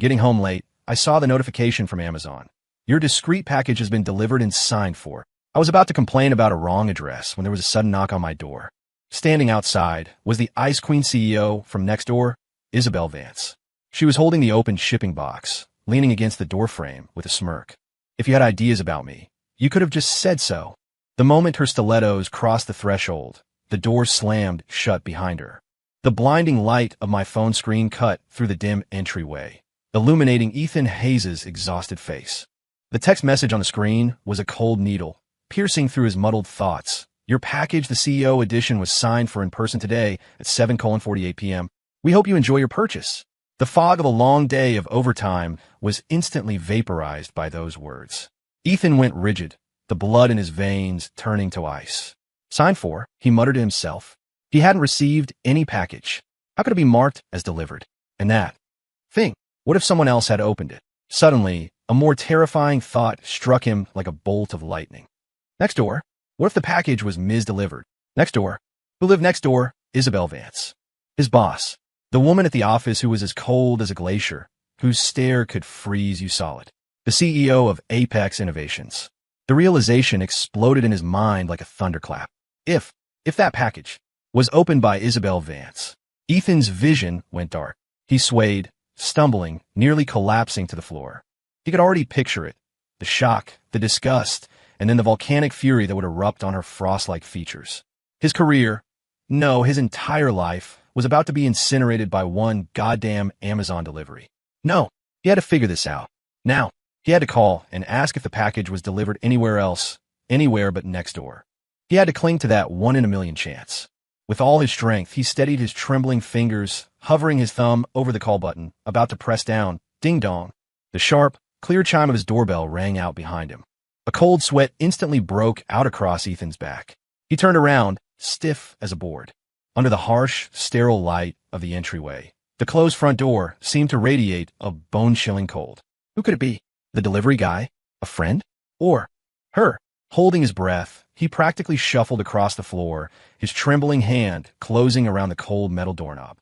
Getting home late, I saw the notification from Amazon. Your discreet package has been delivered and signed for. I was about to complain about a wrong address when there was a sudden knock on my door. Standing outside was the Ice Queen CEO from next door, Isabel Vance. She was holding the open shipping box, leaning against the doorframe with a smirk. If you had ideas about me, you could have just said so. The moment her stilettos crossed the threshold, the door slammed shut behind her. The blinding light of my phone screen cut through the dim entryway, illuminating Ethan Hayes' exhausted face. The text message on the screen was a cold needle, piercing through his muddled thoughts. Your package, the CEO edition, was signed for in person today at 7:48 p.m. We hope you enjoy your purchase. The fog of a long day of overtime was instantly vaporized by those words. Ethan went rigid, the blood in his veins turning to ice. Signed for, he muttered to himself. He hadn't received any package. How could it be marked as delivered? And that thing, what if someone else had opened it? Suddenly, a more terrifying thought struck him like a bolt of lightning. Next door, what if the package was misdelivered? Next door, who lived next door? Isabel Vance. His boss, the woman at the office who was as cold as a glacier, whose stare could freeze you solid. The CEO of Apex Innovations. The realization exploded in his mind like a thunderclap. If that package was opened by Isabel Vance, Ethan's vision went dark. He swayed, stumbling, nearly collapsing to the floor. He could already picture it, the shock, the disgust, and then the volcanic fury that would erupt on her frost-like features. His career, no, his entire life, was about to be incinerated by one goddamn Amazon delivery. No, he had to figure this out. Now, he had to call and ask if the package was delivered anywhere else, anywhere but next door. He had to cling to that 1 in a million chance. With all his strength, he steadied his trembling fingers, hovering his thumb over the call button, about to press down. Ding-dong. The sharp, clear chime of his doorbell rang out behind him. A cold sweat instantly broke out across Ethan's back. He turned around, stiff as a board. Under the harsh, sterile light of the entryway, the closed front door seemed to radiate a bone-chilling cold. Who could it be? The delivery guy? A friend? Or her? Holding his breath, he practically shuffled across the floor, his trembling hand closing around the cold metal doorknob.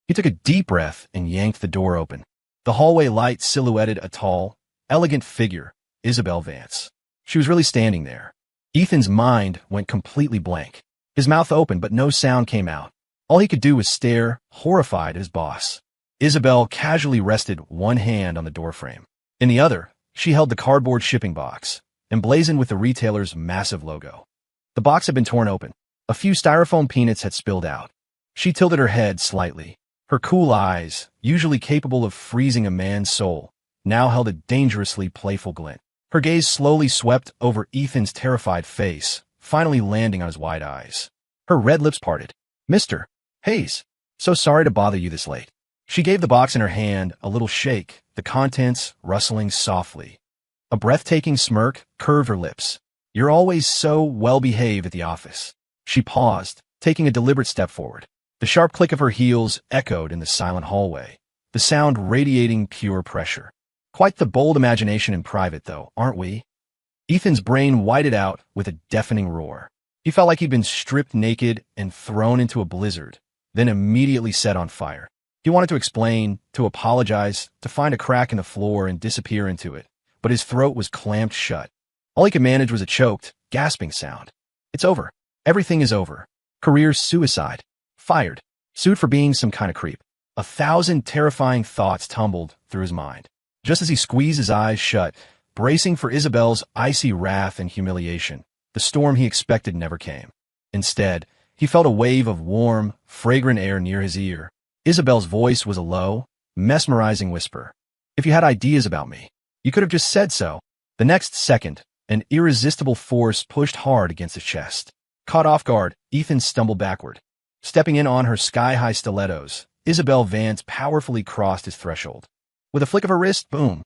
He took a deep breath and yanked the door open. The hallway light silhouetted a tall, elegant figure, Isabel Vance. She was really standing there. Ethan's mind went completely blank. His mouth opened, but no sound came out. All he could do was stare, horrified, at his boss. Isabel casually rested one hand on the doorframe. In the other, she held the cardboard shipping box, emblazoned with the retailer's massive logo. The box had been torn open. A few styrofoam peanuts had spilled out. She tilted her head slightly. Her cool eyes, usually capable of freezing a man's soul, now held a dangerously playful glint. Her gaze slowly swept over Ethan's terrified face, finally landing on his wide eyes. Her red lips parted. Mr. Hayes, so sorry to bother you this late. She gave the box in her hand a little shake, the contents rustling softly. A breathtaking smirk curved her lips. You're always so well-behaved at the office. She paused, taking a deliberate step forward. The sharp click of her heels echoed in the silent hallway, the sound radiating pure pressure. Quite the bold imagination in private, though, aren't we? Ethan's brain whited out with a deafening roar. He felt like he'd been stripped naked and thrown into a blizzard, then immediately set on fire. He wanted to explain, to apologize, to find a crack in the floor and disappear into it, but his throat was clamped shut. All he could manage was a choked, gasping sound. It's over. Everything is over. Career suicide. Fired. Sued for being some kind of creep. 1,000 terrifying thoughts tumbled through his mind. Just as he squeezed his eyes shut, bracing for Isabel's icy wrath and humiliation, the storm he expected never came. Instead, he felt a wave of warm, fragrant air near his ear. Isabel's voice was a low, mesmerizing whisper. If you had ideas about me, you could have just said so. The next second, an irresistible force pushed hard against his chest. Caught off guard, Ethan stumbled backward. Stepping in on her sky-high stilettos, Isabel Vance powerfully crossed his threshold. With a flick of her wrist, boom.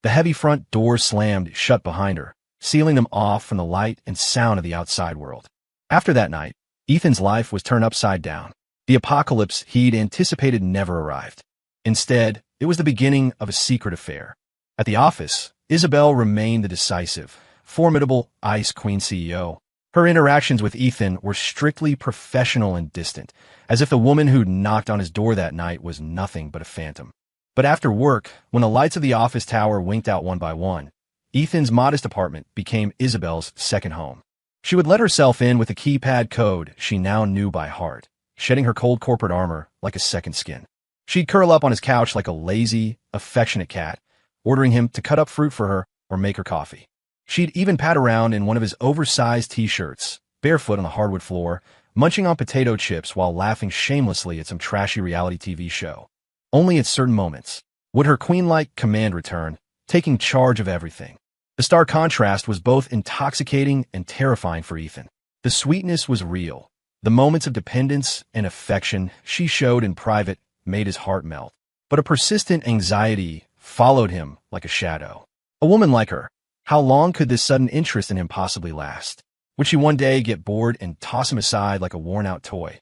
The heavy front door slammed shut behind her, sealing them off from the light and sound of the outside world. After that night, Ethan's life was turned upside down. The apocalypse he'd anticipated never arrived. Instead, it was the beginning of a secret affair. At the office, Isabel remained the decisive, formidable Ice Queen CEO. Her interactions with Ethan were strictly professional and distant, as if the woman who'd knocked on his door that night was nothing but a phantom. But after work, when the lights of the office tower winked out one by one, Ethan's modest apartment became Isabel's second home. She would let herself in with a keypad code she now knew by heart, shedding her cold corporate armor like a second skin. She'd curl up on his couch like a lazy, affectionate cat, ordering him to cut up fruit for her or make her coffee. She'd even pat around in one of his oversized t-shirts, barefoot on the hardwood floor, munching on potato chips while laughing shamelessly at some trashy reality TV show. Only at certain moments would her queen-like command return, taking charge of everything. The stark contrast was both intoxicating and terrifying for Ethan. The sweetness was real. The moments of dependence and affection she showed in private made his heart melt. But a persistent anxiety followed him like a shadow. A woman like her, how long could this sudden interest in him possibly last? Would she one day get bored and toss him aside like a worn-out toy?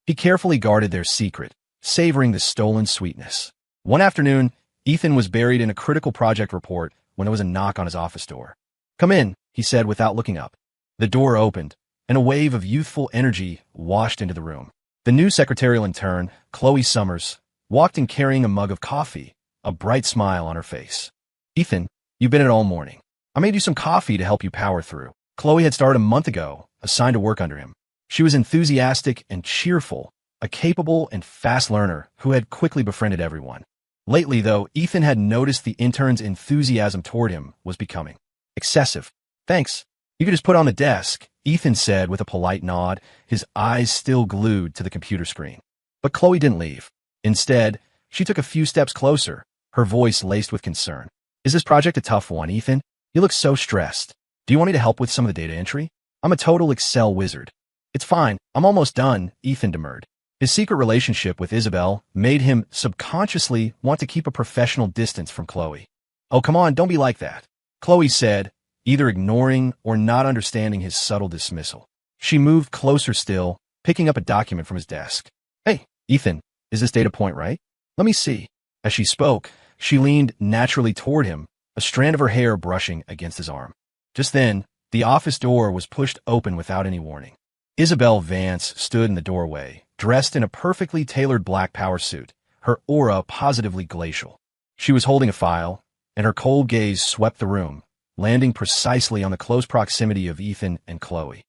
He carefully guarded their secret, savoring the stolen sweetness. One afternoon, Ethan was buried in a critical project report when there was a knock on his office door. "Come in," he said without looking up. The door opened, and a wave of youthful energy washed into the room. The new secretarial intern, Chloe Summers, walked in carrying a mug of coffee, a bright smile on her face. "Ethan, you've been it all morning. I made you some coffee to help you power through." Chloe had started a month ago, assigned to work under him. She was enthusiastic and cheerful, a capable and fast learner who had quickly befriended everyone. Lately, though, Ethan had noticed the intern's enthusiasm toward him was becoming excessive. "Thanks. You could just put it on the desk," Ethan said with a polite nod, his eyes still glued to the computer screen. But Chloe didn't leave. Instead, she took a few steps closer, her voice laced with concern. "Is this project a tough one, Ethan? You look so stressed. Do you want me to help with some of the data entry? I'm a total Excel wizard." "It's fine. I'm almost done," Ethan demurred. His secret relationship with Isabel made him subconsciously want to keep a professional distance from Chloe. "Oh, come on, don't be like that," Chloe said, either ignoring or not understanding his subtle dismissal. She moved closer still, picking up a document from his desk. "Hey, Ethan, is this data point right? Let me see." As she spoke, she leaned naturally toward him, a strand of her hair brushing against his arm. Just then, the office door was pushed open without any warning. Isabel Vance stood in the doorway, dressed in a perfectly tailored black power suit, her aura positively glacial. She was holding a file, and her cold gaze swept the room, landing precisely on the close proximity of Ethan and Chloe.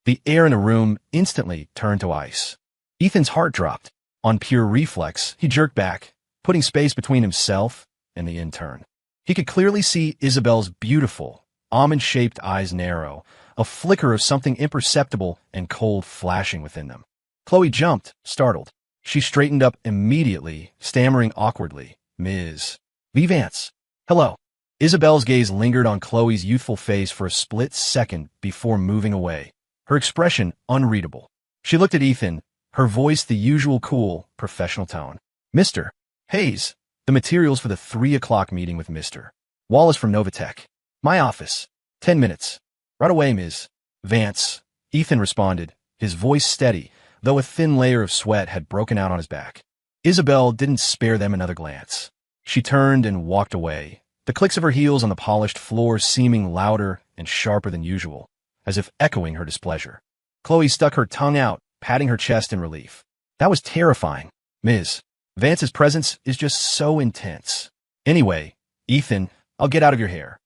The air in the room instantly turned to ice. Ethan's heart dropped. On pure reflex, he jerked back, putting space between himself and the intern. He could clearly see Isabel's beautiful, almond-shaped eyes narrow, a flicker of something imperceptible and cold flashing within them. Chloe jumped, startled. She straightened up immediately, stammering awkwardly, "Ms. V. Vance. Hello." Isabel's gaze lingered on Chloe's youthful face for a split second before moving away, her expression unreadable. She looked at Ethan, her voice the usual cool, professional tone. "Mr. Hayes, the materials for the 3 o'clock meeting with Mr. Wallace from Novatech. My office. 10 minutes. Right away, Ms. Vance," Ethan responded, his voice steady, though a thin layer of sweat had broken out on his back. Isabel didn't spare them another glance. She turned and walked away, the clicks of her heels on the polished floor seeming louder and sharper than usual, as if echoing her displeasure. Chloe stuck her tongue out, patting her chest in relief. "That was terrifying. Ms. Vance's presence is just so intense. Anyway, Ethan, I'll get out of your hair."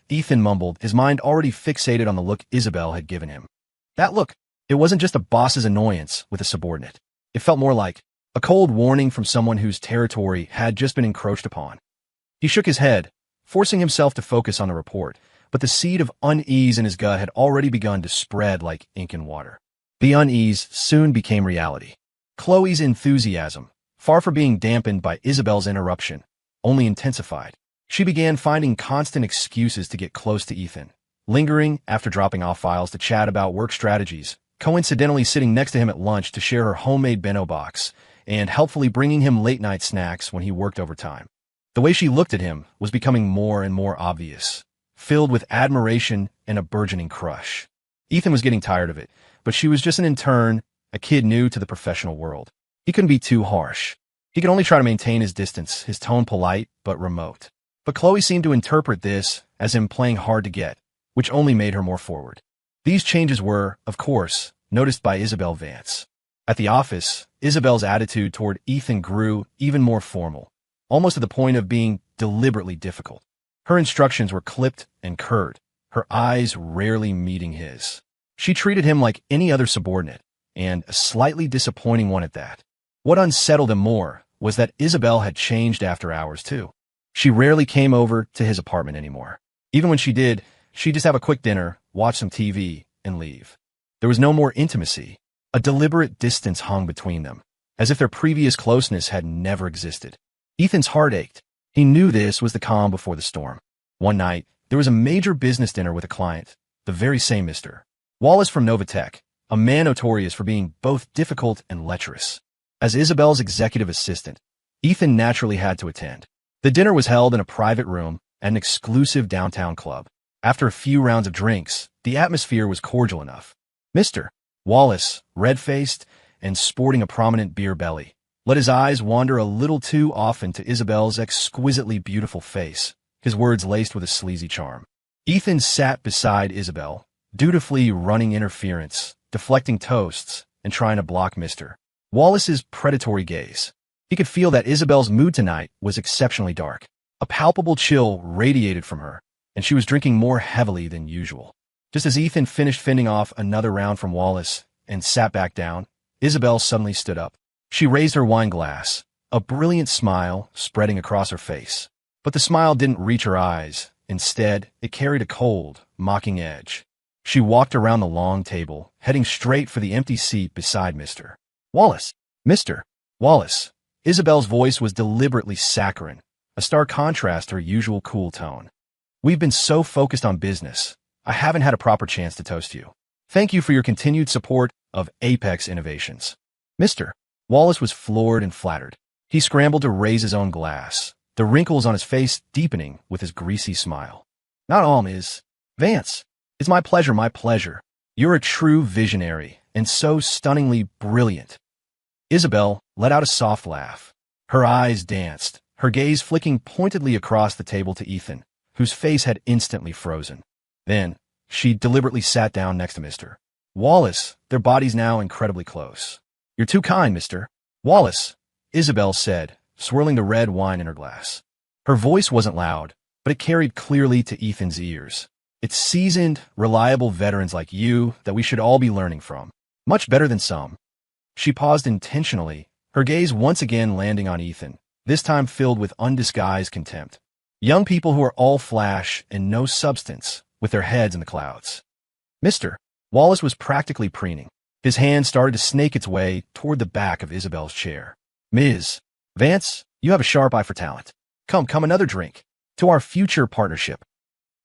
Ethan mumbled, his mind already fixated on the look Isabel had given him. That look, it wasn't just a boss's annoyance with a subordinate. It felt more like a cold warning from someone whose territory had just been encroached upon. He shook his head, forcing himself to focus on the report, but the seed of unease in his gut had already begun to spread like ink in water. The unease soon became reality. Chloe's enthusiasm, far from being dampened by Isabel's interruption, only intensified. She began finding constant excuses to get close to Ethan, lingering after dropping off files to chat about work strategies, coincidentally sitting next to him at lunch to share her homemade bento box, and helpfully bringing him late-night snacks when he worked overtime. The way she looked at him was becoming more and more obvious, filled with admiration and a burgeoning crush. Ethan was getting tired of it, but she was just an intern, a kid new to the professional world. He couldn't be too harsh. He could only try to maintain his distance, his tone polite but remote. But Chloe seemed to interpret this as him playing hard to get, which only made her more forward. These changes were, of course, noticed by Isabel Vance. At the office, Isabel's attitude toward Ethan grew even more formal. almost to the point of being deliberately difficult. Her instructions were clipped and curt, her eyes rarely meeting his. She treated him like any other subordinate, and a slightly disappointing one at that. What unsettled him more was that Isabel had changed after hours, too. She rarely came over to his apartment anymore. Even when she did, she'd just have a quick dinner, watch some TV, and leave. There was no more intimacy. A deliberate distance hung between them, as if their previous closeness had never existed. Ethan's heart ached. He knew this was the calm before the storm. One night, there was a major business dinner with a client, the very same Mr. Wallace from Novatech, a man notorious for being both difficult and lecherous. As Isabel's executive assistant, Ethan naturally had to attend. The dinner was held in a private room at an exclusive downtown club. After a few rounds of drinks, the atmosphere was cordial enough. Mr. Wallace, red-faced and sporting a prominent beer belly, let his eyes wander a little too often to Isabel's exquisitely beautiful face, his words laced with a sleazy charm. Ethan sat beside Isabel, dutifully running interference, deflecting toasts, and trying to block Mr. Wallace's predatory gaze. He could feel that Isabel's mood tonight was exceptionally dark. A palpable chill radiated from her, and she was drinking more heavily than usual. Just as Ethan finished fending off another round from Wallace and sat back down, Isabel suddenly stood up. She raised her wine glass, a brilliant smile spreading across her face. But the smile didn't reach her eyes. Instead, it carried a cold, mocking edge. She walked around the long table, heading straight for the empty seat beside Mr. Wallace. Mr. Wallace. Isabel's voice was deliberately saccharine, a stark contrast to her usual cool tone. We've been so focused on business, I haven't had a proper chance to toast you. Thank you for your continued support of Apex Innovations. Mr. Wallace was floored and flattered. He scrambled to raise his own glass, the wrinkles on his face deepening with his greasy smile. Not all, Ms. Vance. It's my pleasure, my pleasure. You're a true visionary, and so stunningly brilliant. Isabel let out a soft laugh. Her eyes danced, her gaze flicking pointedly across the table to Ethan, whose face had instantly frozen. Then, she deliberately sat down next to Mr. Wallace, their bodies now incredibly close. You're too kind, Mr. Wallace, Isabel said, swirling the red wine in her glass. Her voice wasn't loud, but it carried clearly to Ethan's ears. It's seasoned, reliable veterans like you that we should all be learning from. Much better than some. She paused intentionally, her gaze once again landing on Ethan, this time filled with undisguised contempt. Young people who are all flash and no substance, with their heads in the clouds. Mr. Wallace was practically preening. His hand started to snake its way toward the back of Isabel's chair. Ms. Vance, you have a sharp eye for talent. Come, another drink. To our future partnership.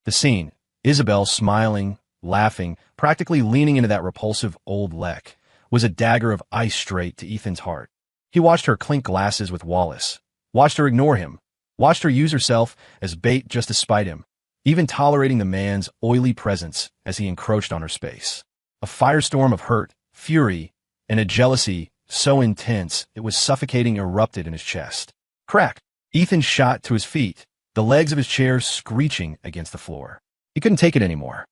The scene, Isabel smiling, laughing, practically leaning into that repulsive old lek, was a dagger of ice straight to Ethan's heart. He watched her clink glasses with Wallace, watched her ignore him, watched her use herself as bait just to spite him, even tolerating the man's oily presence as he encroached on her space. A firestorm of hurt, fury, and a jealousy so intense it was suffocating erupted in his chest. Crack! Ethan shot to his feet, the legs of his chair screeching against the floor. He couldn't take it anymore.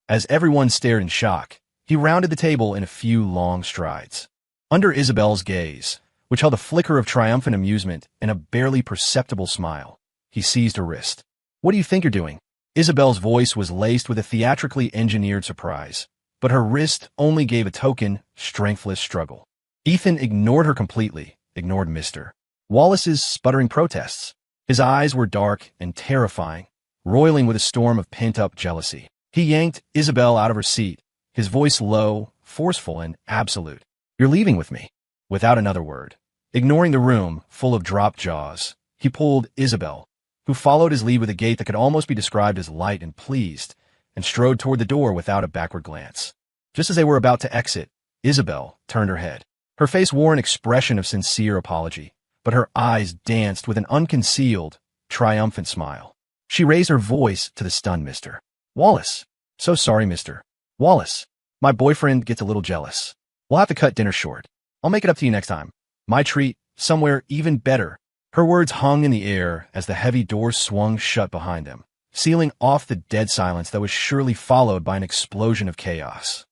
As everyone stared in shock, he rounded the table in a few long strides. Under Isabel's gaze, which held a flicker of triumphant amusement and a barely perceptible smile, he seized her wrist. What do you think you're doing? Isabel's voice was laced with a theatrically engineered surprise, but her wrist only gave a token, strengthless struggle. Ethan ignored her completely, ignored Mr. Wallace's sputtering protests. His eyes were dark and terrifying, roiling with a storm of pent-up jealousy. He yanked Isabel out of her seat, his voice low, forceful, and absolute. You're leaving with me. Without another word, ignoring the room full of dropped jaws, he pulled Isabel, who followed his lead with a gait that could almost be described as light and pleased, and strode toward the door without a backward glance. Just as they were about to exit, Isabel turned her head. Her face wore an expression of sincere apology, but her eyes danced with an unconcealed, triumphant smile. She raised her voice to the stunned Mr. Wallace. So sorry, Mr. Wallace. My boyfriend gets a little jealous. We'll have to cut dinner short. I'll make it up to you next time. My treat, somewhere even better. Her words hung in the air as the heavy doors swung shut behind them, sealing off the dead silence that was surely followed by an explosion of chaos.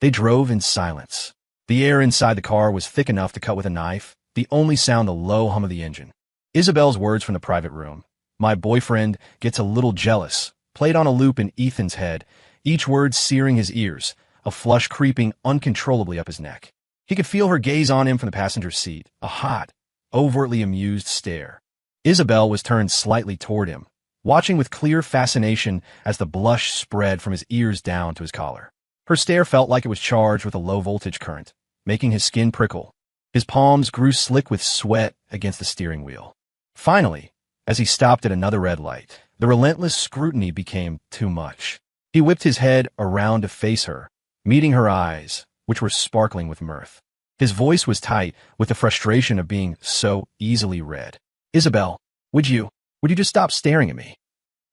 They drove in silence. The air inside the car was thick enough to cut with a knife, the only sound the low hum of the engine. Isabel's words from the private room. My boyfriend gets a little jealous, played on a loop in Ethan's head, each word searing his ears, a flush creeping uncontrollably up his neck. He could feel her gaze on him from the passenger seat, a hot, overtly amused stare. Isabel was turned slightly toward him, watching with clear fascination as the blush spread from his ears down to his collar. Her stare felt like it was charged with a low-voltage current, making his skin prickle. His palms grew slick with sweat against the steering wheel. Finally, as he stopped at another red light, the relentless scrutiny became too much. He whipped his head around to face her, meeting her eyes, which were sparkling with mirth. His voice was tight with the frustration of being so easily read. Isabel, would you just stop staring at me?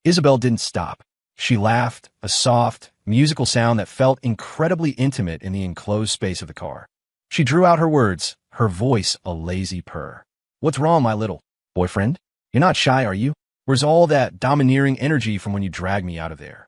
Isabel didn't stop. She laughed, a soft, musical sound that felt incredibly intimate in the enclosed space of the car. She drew out her words, her voice a lazy purr. What's wrong, my little boyfriend? You're not shy, are you? Where's all that domineering energy from when you dragged me out of there?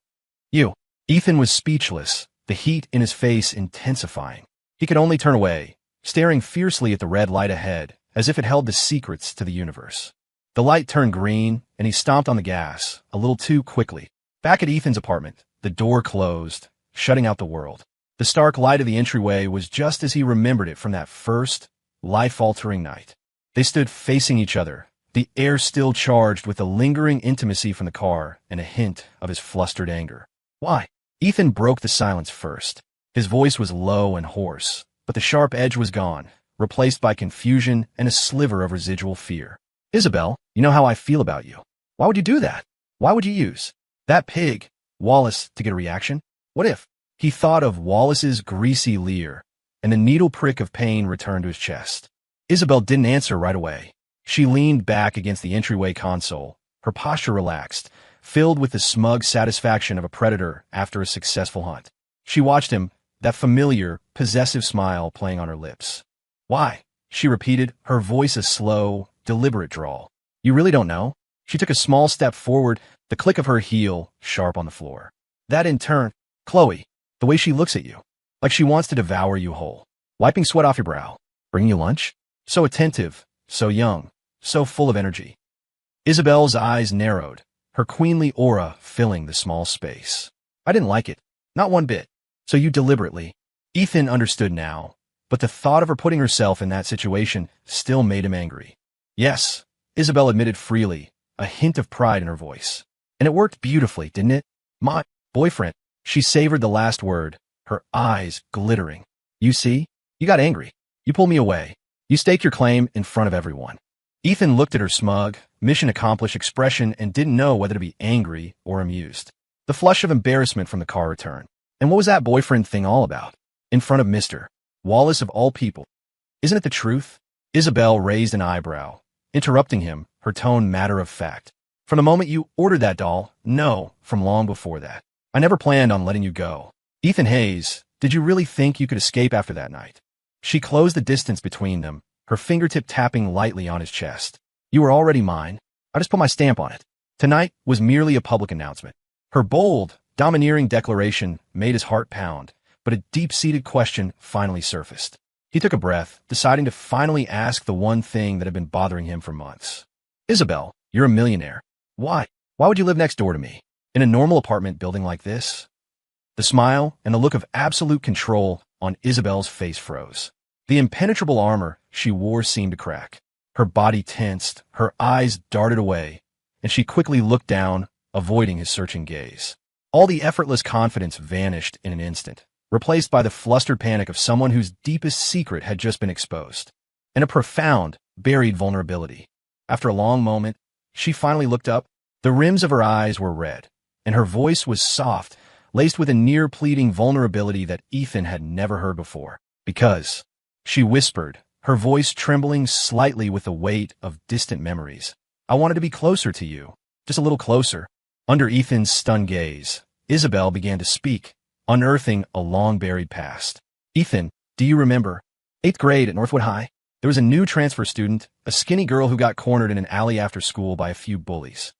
You. Ethan was speechless, the heat in his face intensifying. He could only turn away, staring fiercely at the red light ahead, as if it held the secrets to the universe. The light turned green, and he stomped on the gas, a little too quickly. Back at Ethan's apartment, the door closed, shutting out the world. The stark light of the entryway was just as he remembered it from that first, life-altering night. They stood facing each other, the air still charged with the lingering intimacy from the car and a hint of his flustered anger. Why? Ethan broke the silence first. His voice was low and hoarse, but the sharp edge was gone, replaced by confusion and a sliver of residual fear. Isabel, you know how I feel about you. Why would you do that? Why would you use that pig, Wallace, to get a reaction? What if? He thought of Wallace's greasy leer, and the needle prick of pain returned to his chest. Isabel didn't answer right away. She leaned back against the entryway console, her posture relaxed, filled with the smug satisfaction of a predator after a successful hunt. She watched him, that familiar, possessive smile playing on her lips. Why? She repeated, her voice a slow, deliberate drawl. You really don't know? She took a small step forward, the click of her heel sharp on the floor. That in turn, Chloe, the way she looks at you, like she wants to devour you whole. Wiping sweat off your brow. Bring you lunch? So attentive, so young, so full of energy. Isabel's eyes narrowed, her queenly aura filling the small space. I didn't like it. Not one bit. So you deliberately. Ethan understood now, but the thought of her putting herself in that situation still made him angry. Yes, Isabel admitted freely, a hint of pride in her voice. And it worked beautifully, didn't it? My boyfriend. She savored the last word, her eyes glittering. You see? You got angry. You pulled me away. You staked your claim in front of everyone. Ethan looked at her smug, mission-accomplished expression and didn't know whether to be angry or amused. The flush of embarrassment from the car returned. And what was that boyfriend thing all about? In front of Mr. Wallace of all people. Isn't it the truth? Isabel raised an eyebrow, interrupting him, her tone matter of fact. From the moment you ordered that doll, no, from long before that. I never planned on letting you go. Ethan Hayes, did you really think you could escape after that night? She closed the distance between them, her fingertip tapping lightly on his chest. You were already mine. I just put my stamp on it. Tonight was merely a public announcement. Her bold, domineering declaration made his heart pound, but a deep-seated question finally surfaced. He took a breath, deciding to finally ask the one thing that had been bothering him for months. Isabel, you're a millionaire. Why? Why would you live next door to me? In a normal apartment building like this? The smile and the look of absolute control on Isabel's face froze. The impenetrable armor she wore seemed to crack. Her body tensed, her eyes darted away, and she quickly looked down, avoiding his searching gaze. All the effortless confidence vanished in an instant, replaced by the flustered panic of someone whose deepest secret had just been exposed, and a profound, buried vulnerability. After a long moment, she finally looked up. The rims of her eyes were red, and her voice was soft, laced with a near-pleading vulnerability that Ethan had never heard before. Because, she whispered, her voice trembling slightly with the weight of distant memories. I wanted to be closer to you, just a little closer. Under Ethan's stunned gaze, Isabel began to speak, unearthing a long-buried past. Ethan, do you remember? 8th grade at Northwood High? There was a new transfer student, a skinny girl who got cornered in an alley after school by a few bullies.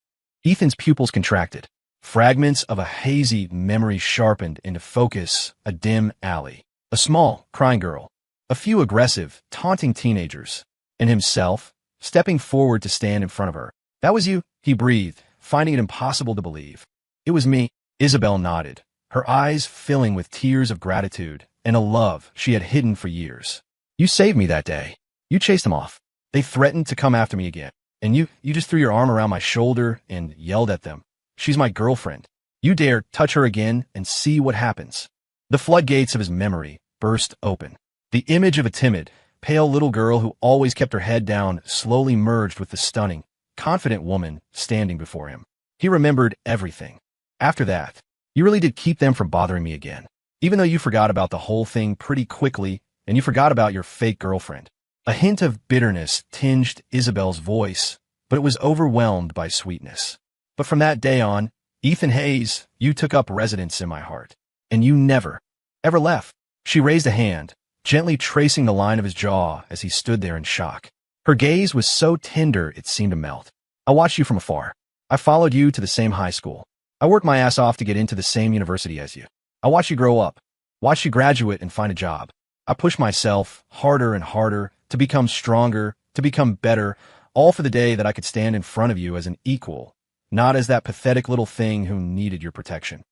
Ethan's pupils contracted. Fragments of a hazy memory sharpened into focus, a dim alley. A small, crying girl. A few aggressive, taunting teenagers. And himself, stepping forward to stand in front of her. That was you, he breathed, finding it impossible to believe. It was me, Isabel nodded, her eyes filling with tears of gratitude and a love she had hidden for years. You saved me that day. You chased them off. They threatened to come after me again. And you just threw your arm around my shoulder and yelled at them. She's my girlfriend. You dare touch her again and see what happens. The floodgates of his memory burst open. The image of a timid, pale little girl who always kept her head down slowly merged with the stunning, confident woman standing before him. He remembered everything. After that, you really did keep them from bothering me again. Even though you forgot about the whole thing pretty quickly and you forgot about your fake girlfriend. A hint of bitterness tinged Isabel's voice, but it was overwhelmed by sweetness. But from that day on, Ethan Hayes, you took up residence in my heart. And you never, ever left. She raised a hand, gently tracing the line of his jaw as he stood there in shock. Her gaze was so tender it seemed to melt. I watched you from afar. I followed you to the same high school. I worked my ass off to get into the same university as you. I watched you grow up, watched you graduate and find a job. I pushed myself harder and harder to become stronger, to become better, all for the day that I could stand in front of you as an equal, not as that pathetic little thing who needed your protection.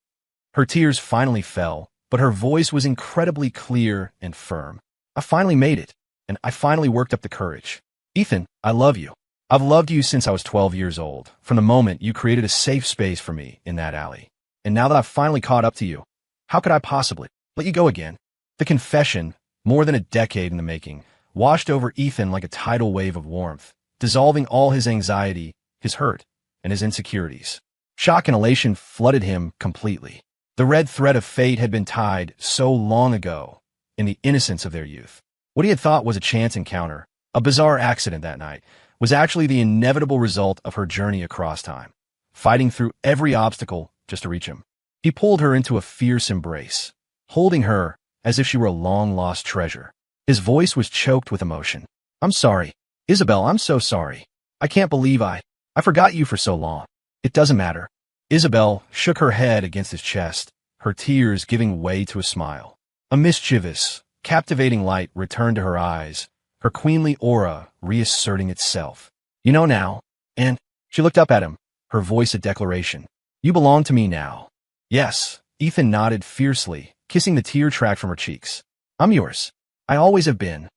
Her tears finally fell, but her voice was incredibly clear and firm. I finally made it, and I finally worked up the courage. Ethan, I love you. I've loved you since I was 12 years old, from the moment you created a safe space for me in that alley. And now that I've finally caught up to you, how could I possibly let you go again? The confession, more than a decade in the making, washed over Ethan like a tidal wave of warmth, dissolving all his anxiety, his hurt, and his insecurities. Shock and elation flooded him completely. The red thread of fate had been tied so long ago in the innocence of their youth. What he had thought was a chance encounter, a bizarre accident that night, was actually the inevitable result of her journey across time, fighting through every obstacle just to reach him. He pulled her into a fierce embrace, holding her as if she were a long-lost treasure. His voice was choked with emotion. I'm sorry. Isabel, I'm so sorry. I can't believe I forgot you for so long. It doesn't matter. Isabel shook her head against his chest, her tears giving way to a smile. A mischievous, captivating light returned to her eyes, her queenly aura reasserting itself. You know now, and she looked up at him, her voice a declaration. You belong to me now. Yes, Ethan nodded fiercely, kissing the tear track from her cheeks. I'm yours. I always have been.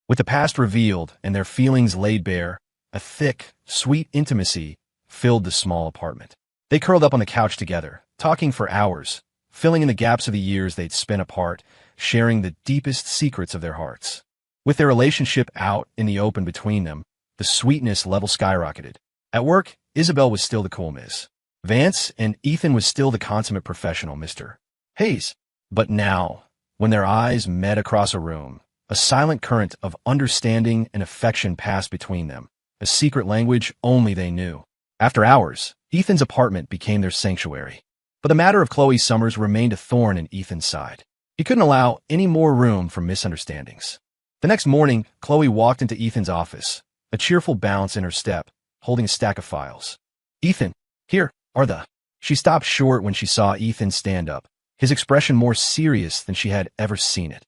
With the past revealed and their feelings laid bare, a thick, sweet intimacy filled the small apartment. They curled up on the couch together, talking for hours, filling in the gaps of the years they'd spent apart, sharing the deepest secrets of their hearts. With their relationship out in the open between them, the sweetness level skyrocketed. At work, Isabel was still the cool Miss Vance, and Ethan was still the consummate professional Mr. Hayes. But now, when their eyes met across a room, a silent current of understanding and affection passed between them, a secret language only they knew. After hours, Ethan's apartment became their sanctuary. But the matter of Chloe Summers remained a thorn in Ethan's side. He couldn't allow any more room for misunderstandings. The next morning, Chloe walked into Ethan's office, a cheerful bounce in her step, holding a stack of files. Ethan, here are the... She stopped short when she saw Ethan stand up, his expression more serious than she had ever seen it.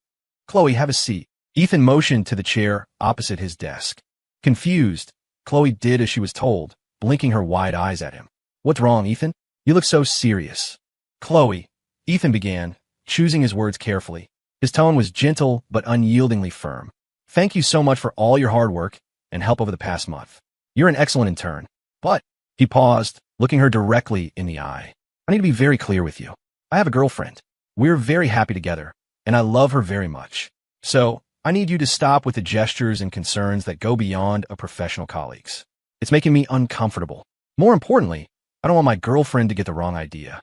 Chloe, have a seat. Ethan motioned to the chair opposite his desk. Confused, Chloe did as she was told, blinking her wide eyes at him. What's wrong, Ethan? You look so serious. Chloe, Ethan began, choosing his words carefully. His tone was gentle but unyieldingly firm. Thank you so much for all your hard work and help over the past month. You're an excellent intern. But, he paused, looking her directly in the eye. I need to be very clear with you. I have a girlfriend. We're very happy together, and I love her very much. So, I need you to stop with the gestures and concerns that go beyond a professional colleague's. It's making me uncomfortable. More importantly, I don't want my girlfriend to get the wrong idea.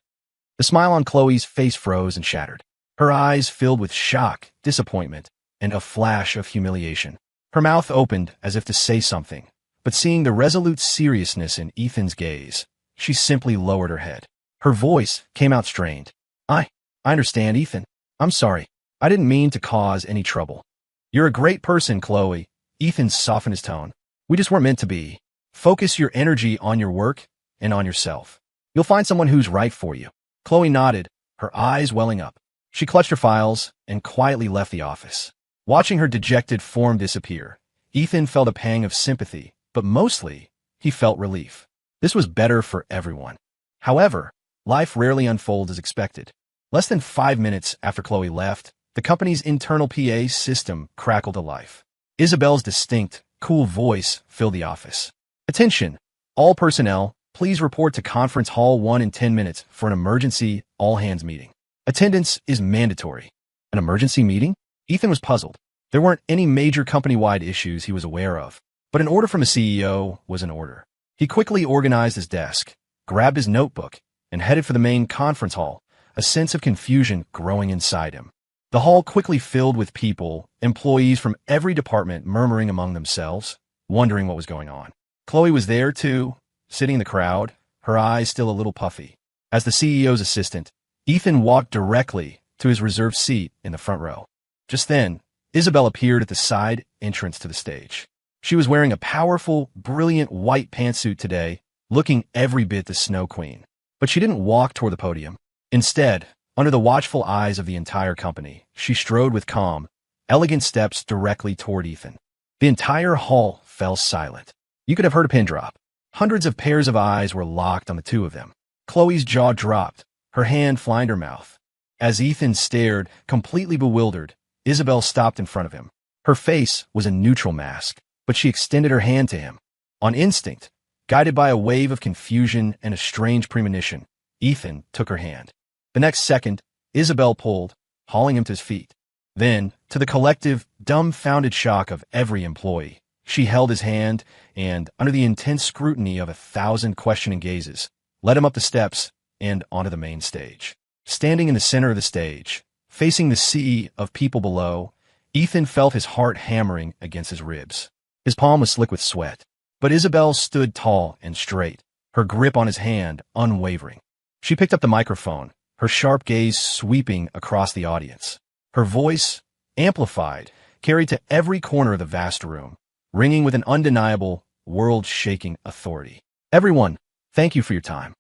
The smile on Chloe's face froze and shattered. Her eyes filled with shock, disappointment, and a flash of humiliation. Her mouth opened as if to say something, but seeing the resolute seriousness in Ethan's gaze, she simply lowered her head. Her voice came out strained. I understand, Ethan. I'm sorry. I didn't mean to cause any trouble. You're a great person, Chloe. Ethan softened his tone. We just weren't meant to be. Focus your energy on your work and on yourself. You'll find someone who's right for you. Chloe nodded, her eyes welling up. She clutched her files and quietly left the office. Watching her dejected form disappear, Ethan felt a pang of sympathy but mostly, he felt relief. This was better for everyone. However, life rarely unfolds as expected. Less than 5 minutes after Chloe left, the company's internal PA system crackled to life. Isabel's distinct, cool voice filled the office. "Attention! All personnel, please report to Conference Hall 1 in 10 minutes for an emergency all-hands meeting. Attendance is mandatory." An emergency meeting? Ethan was puzzled. There weren't any major company-wide issues he was aware of, but an order from a CEO was an order. He quickly organized his desk, grabbed his notebook, and headed for the main conference hall, a sense of confusion growing inside him. The hall quickly filled with people, employees from every department murmuring among themselves, wondering what was going on. Chloe was there too, sitting in the crowd, her eyes still a little puffy. As the CEO's assistant, Ethan walked directly to his reserved seat in the front row. Just then, Isabel appeared at the side entrance to the stage. She was wearing a powerful, brilliant white pantsuit today, looking every bit the Snow Queen. But she didn't walk toward the podium. Instead, under the watchful eyes of the entire company, she strode with calm, elegant steps directly toward Ethan. The entire hall fell silent. You could have heard a pin drop. Hundreds of pairs of eyes were locked on the two of them. Chloe's jaw dropped, her hand flying to her mouth. As Ethan stared, completely bewildered, Isabel stopped in front of him. Her face was a neutral mask, but she extended her hand to him. On instinct, guided by a wave of confusion and a strange premonition, Ethan took her hand. The next second, Isabel pulled, hauling him to his feet. Then, to the collective, dumbfounded shock of every employee, she held his hand and, under the intense scrutiny of 1,000 questioning gazes, led him up the steps and onto the main stage. Standing in the center of the stage, facing the sea of people below, Ethan felt his heart hammering against his ribs. His palm was slick with sweat, but Isabel stood tall and straight, her grip on his hand unwavering. She picked up the microphone, her sharp gaze sweeping across the audience. Her voice, amplified, carried to every corner of the vast room, ringing with an undeniable, world-shaking authority. "Everyone, thank you for your time."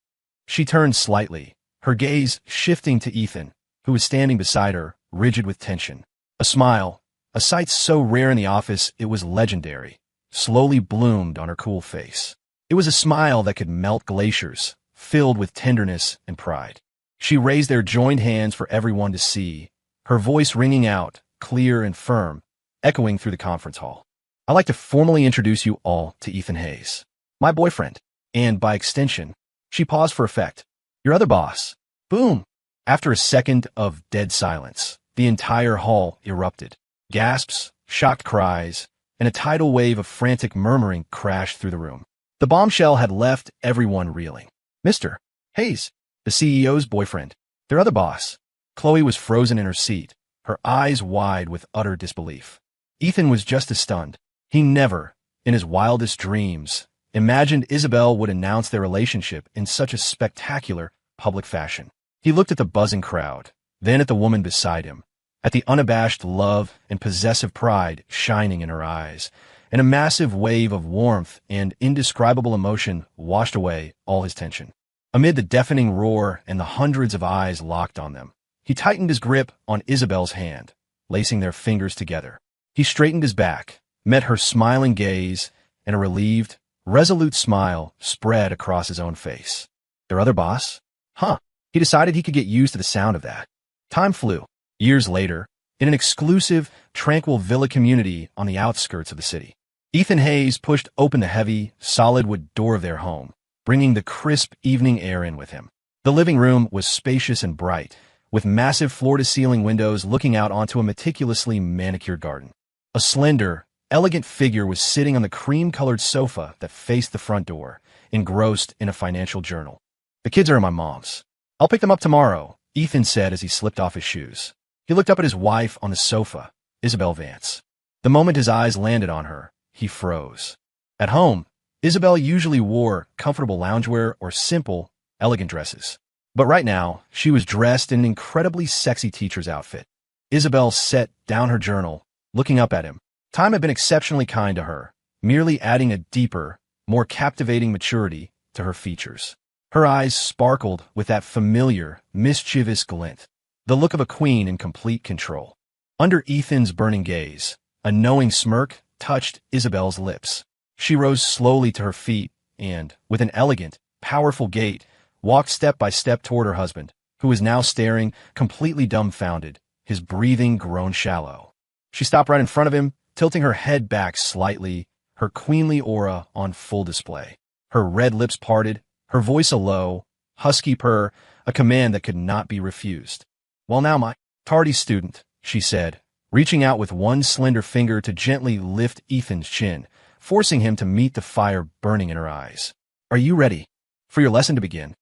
She turned slightly, her gaze shifting to Ethan, who was standing beside her, rigid with tension. A smile, a sight so rare in the office it was legendary, slowly bloomed on her cool face. It was a smile that could melt glaciers, filled with tenderness and pride. She raised their joined hands for everyone to see, her voice ringing out, clear and firm, echoing through the conference hall. "I'd like to formally introduce you all to Ethan Hayes, my boyfriend, and, by extension," she paused for effect, "your other boss." Boom! After a second of dead silence, the entire hall erupted. Gasps, shocked cries, and a tidal wave of frantic murmuring crashed through the room. The bombshell had left everyone reeling. "Mr. Hayes, the CEO's boyfriend, their other boss." Chloe was frozen in her seat, her eyes wide with utter disbelief. Ethan was just as stunned. He never, in his wildest dreams, imagined Isabel would announce their relationship in such a spectacular, public fashion. He looked at the buzzing crowd, then at the woman beside him, at the unabashed love and possessive pride shining in her eyes, and a massive wave of warmth and indescribable emotion washed away all his tension. Amid the deafening roar and the hundreds of eyes locked on them, he tightened his grip on Isabel's hand, lacing their fingers together. He straightened his back, met her smiling gaze, and a relieved, resolute smile spread across his own face. Their other boss? Huh. He decided he could get used to the sound of that. Time flew. Years later, in an exclusive, tranquil villa community on the outskirts of the city, Ethan Hayes pushed open the heavy, solid wood door of their home, bringing the crisp evening air in with him. The living room was spacious and bright, with massive floor-to-ceiling windows looking out onto a meticulously manicured garden. A slender, elegant figure was sitting on the cream-colored sofa that faced the front door, engrossed in a financial journal. "The kids are at my mom's. I'll pick them up tomorrow," Ethan said as he slipped off his shoes. He looked up at his wife on the sofa, Isabel Vance. The moment his eyes landed on her, he froze. At home, Isabel usually wore comfortable loungewear or simple, elegant dresses. But right now, she was dressed in an incredibly sexy teacher's outfit. Isabel set down her journal, looking up at him. Time had been exceptionally kind to her, merely adding a deeper, more captivating maturity to her features. Her eyes sparkled with that familiar, mischievous glint, the look of a queen in complete control. Under Ethan's burning gaze, a knowing smirk touched Isabel's lips. She rose slowly to her feet and, with an elegant, powerful gait, walked step by step toward her husband, who was now staring, completely dumbfounded, his breathing grown shallow. She stopped right in front of him, tilting her head back slightly, her queenly aura on full display. Her red lips parted, her voice a low, husky purr, a command that could not be refused. "Well now, my tardy student," she said, reaching out with one slender finger to gently lift Ethan's chin, forcing him to meet the fire burning in her eyes. "Are you ready for your lesson to begin?"